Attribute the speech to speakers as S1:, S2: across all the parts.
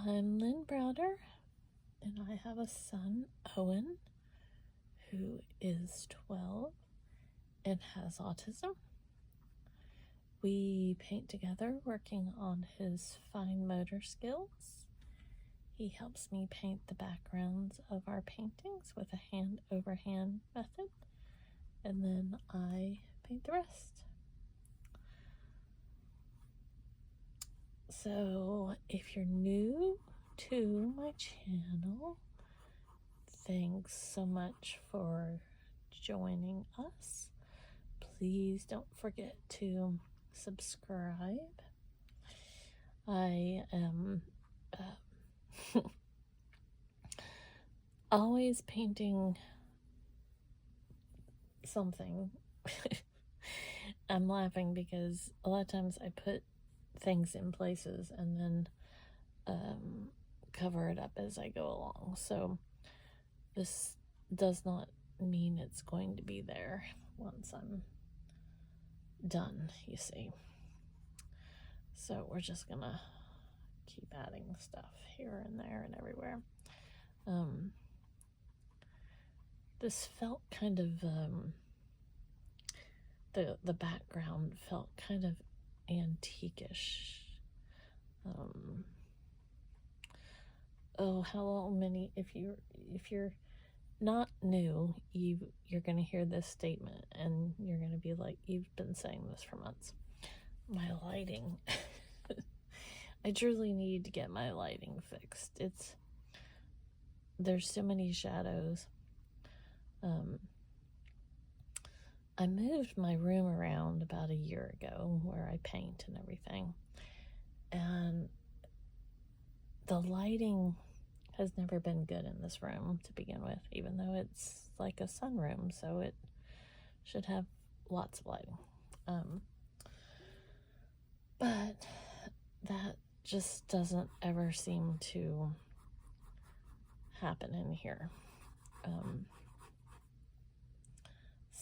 S1: I'm Lynn Browder, and I have a son, Owen, who is 12 and has autism. We paint together, working on his fine motor skills. He helps me paint the backgrounds of our paintings with a hand-over-hand method, and then I paint the rest. So, if you're new to my channel, thanks so much for joining us. Please don't forget to subscribe. I am always painting something. I'm laughing because a lot of times I put things in places and then cover it up as I go along. So this does not mean it's going to be there once I'm done, you see. So we're just gonna keep adding stuff here and there and everywhere. This felt kind of the background felt kind of antique-ish. Oh, how many, if you're not new, you're gonna hear this statement and you're gonna be like, you've been saying this for months. My lighting. I truly need to get my lighting fixed. There's so many shadows. I moved my room around about a year ago where I paint and everything, and the lighting has never been good in this room to begin with, even though it's like a sunroom, so it should have lots of lighting. But that just doesn't ever seem to happen in here.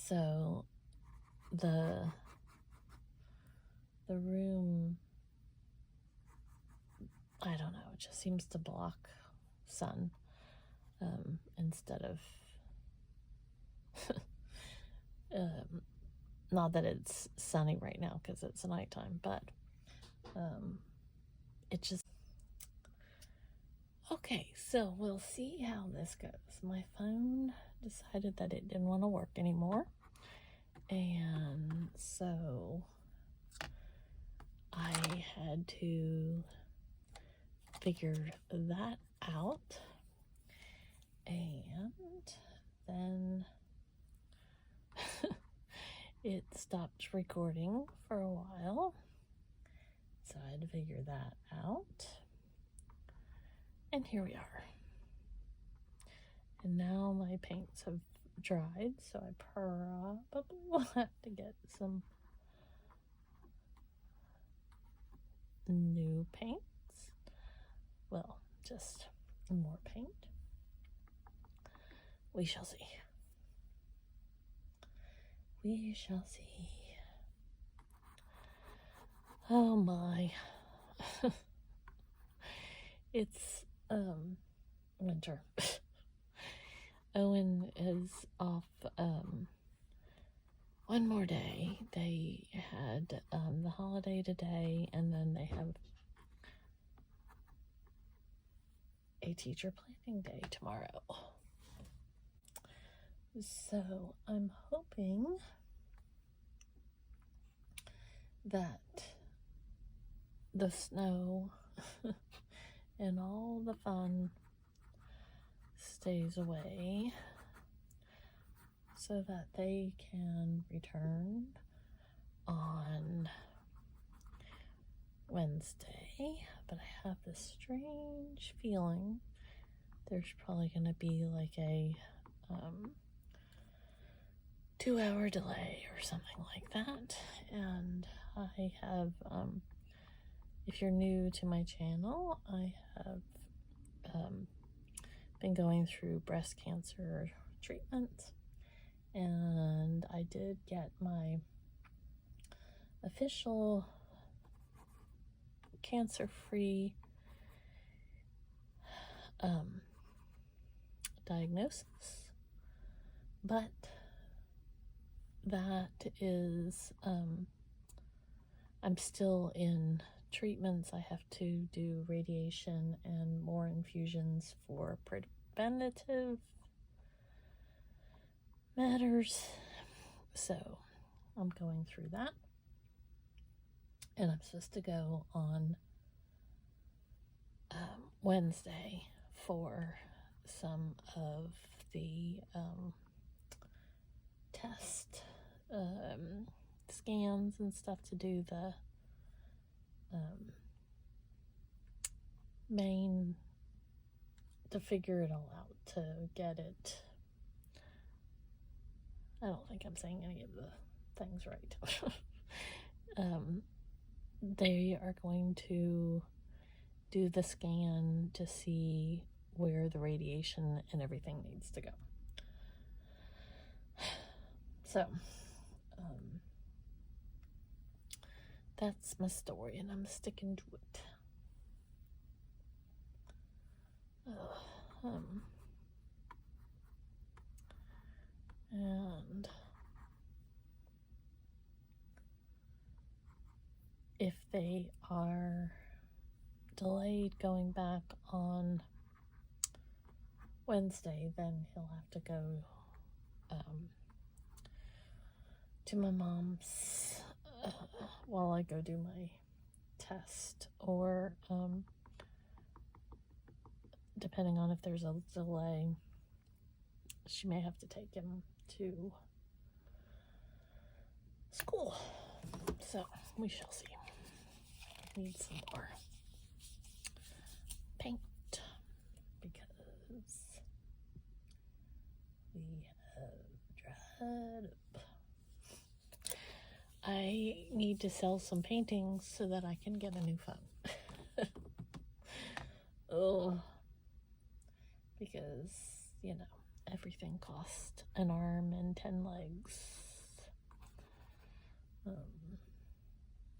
S1: So the room, I don't know, it just seems to block sun instead of not that it's sunny right now because it's nighttime, but it just okay. So we'll see how this goes. My phone decided that it didn't want to work anymore, and so I had to figure that out, and then it stopped recording for a while, so I had to figure that out, and here we are. And now my paints have dried, so I probably will have to get some new paints. Well, just more paint. We shall see. We shall see. Oh my. It's winter. Owen is off one more day. They had the holiday today, and then they have a teacher planning day tomorrow. So I'm hoping that the snow and all the fun stays away so that they can return on Wednesday. But I have this strange feeling there's probably going to be like a 2-hour delay or something like that. And I have, if you're new to my channel, I have been going through breast cancer treatment, and I did get my official cancer-free diagnosis, but that is, I'm still in treatments. I have to do radiation and more infusions for preventative matters. So I'm going through that. And I'm supposed to go on Wednesday for some of the test scans and stuff to do the main, to figure it all out, to get it. I don't think I'm saying any of the things right. They are going to do the scan to see where the radiation and everything needs to go. So, that's my story, and I'm sticking to it. And if they are delayed going back on Wednesday, then he'll have to go to my mom's while I go do my test, or depending on if there's a delay, she may have to take him to school. So we shall see. I need some more paint because we have dried up. I need to sell some paintings so that I can get a new phone. Oh, because, you know, everything costs an arm and 10 legs.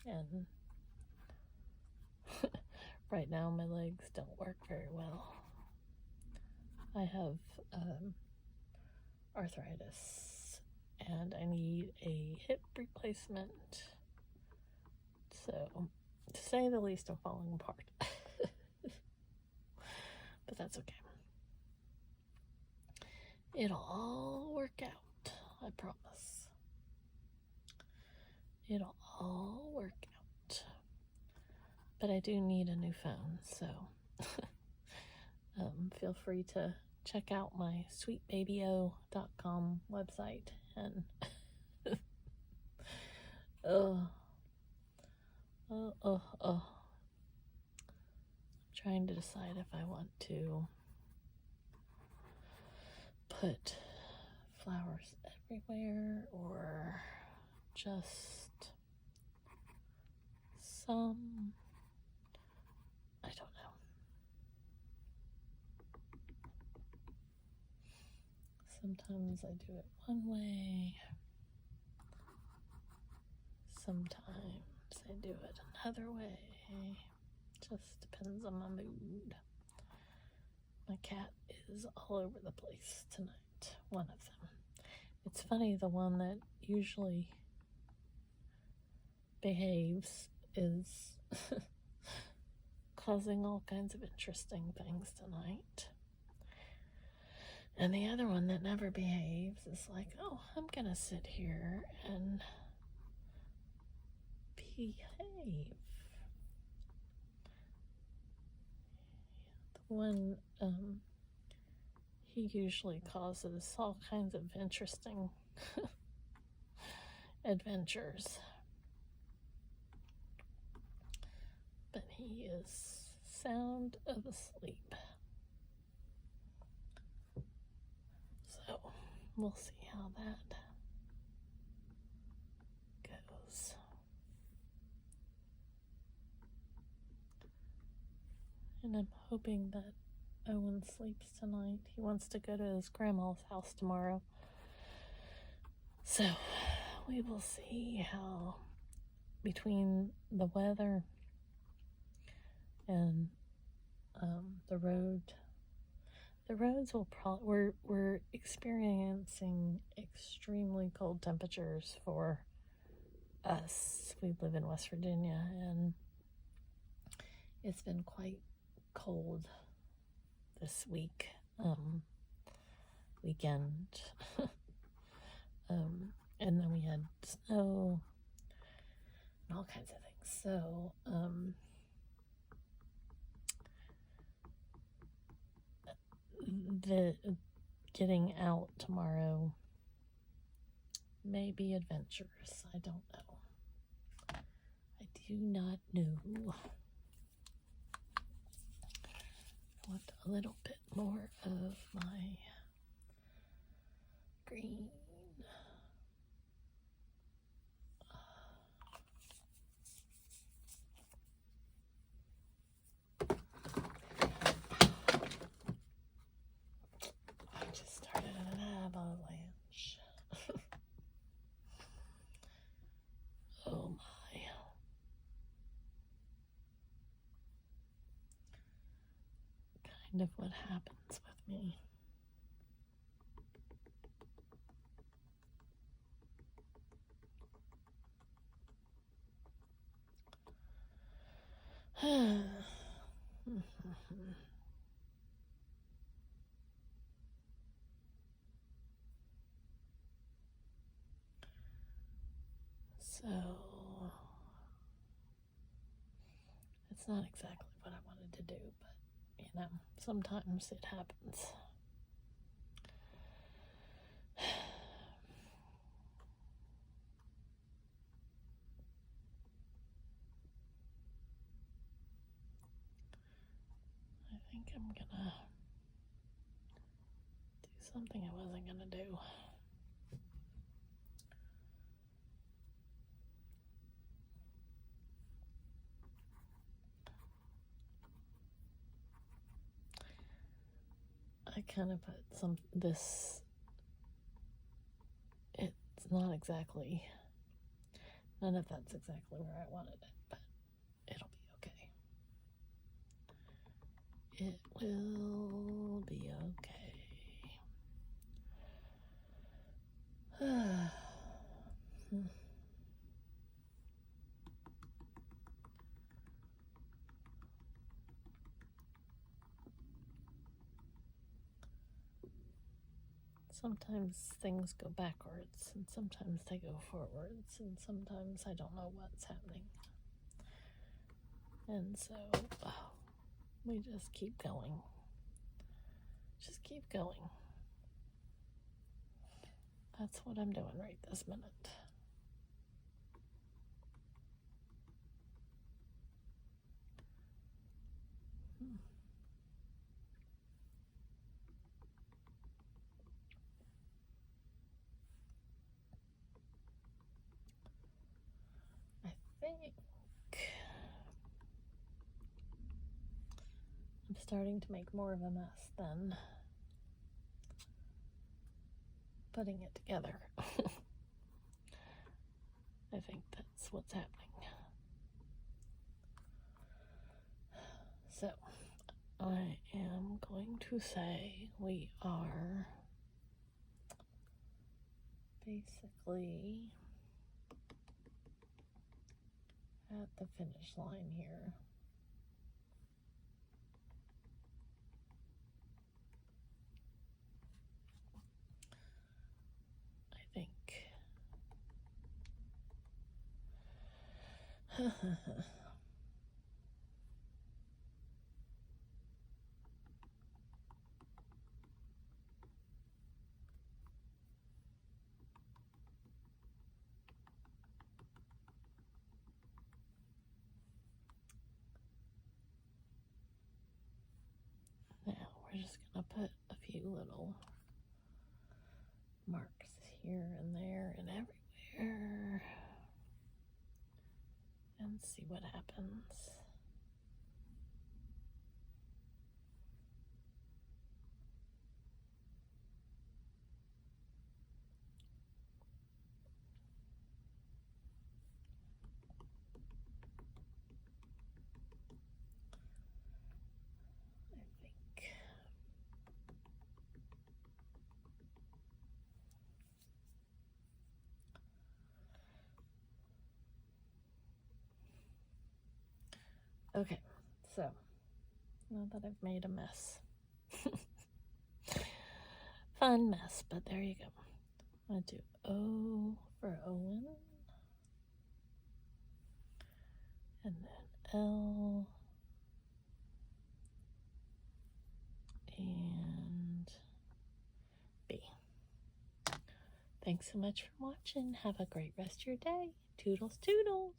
S1: And right now my legs don't work very well. I have arthritis, and I need a hip replacement. So, to say the least, I'm falling apart. But that's okay. It'll all work out, I promise. It'll all work out. But I do need a new phone, so feel free to check out my sweetbabyo.com website and I'm trying to decide if I want to put flowers everywhere or just some. I don't know. Sometimes I do it one way. Sometimes I do it another way. Just depends on my mood. My cat is all over the place tonight. One of them. It's funny, the one that usually behaves is causing all kinds of interesting things tonight. And the other one that never behaves is like, oh, I'm gonna sit here and behave. The one, he usually causes all kinds of interesting adventures. But he is sound of asleep. So, we'll see how that goes. And I'm hoping that Owen sleeps tonight. He wants to go to his grandma's house tomorrow. So, we will see how, between the weather and the road The roads will probably, we're experiencing extremely cold temperatures for us. We live in West Virginia, and it's been quite cold this weekend. And then we had snow and all kinds of things. So, the getting out tomorrow may be adventurous. I don't know. I do not know. I want a little bit more of my green. I just started an avalanche. Oh my. Kind of what happens with me. So, it's not exactly what I wanted to do, but sometimes it happens. I think I'm gonna do something I wasn't gonna do. I kind of put this, it's not exactly, none of that's exactly where I wanted it, but it'll be okay. It will be okay. Sometimes things go backwards, and sometimes they go forwards, and sometimes I don't know what's happening. And so, we just keep going. Just keep going. That's what I'm doing right this minute. I think I'm starting to make more of a mess than putting it together. I think that's what's happening. So, I am going to say we are basically at the finish line here. I think. Now we're just gonna put a few little marks here and there and everywhere and see what happens. I think Okay, so now that I've made a mess. Fun mess, but there you go. I'm going to do O for Owen. And then L. And B. Thanks so much for watching. Have a great rest of your day. Toodles, toodles.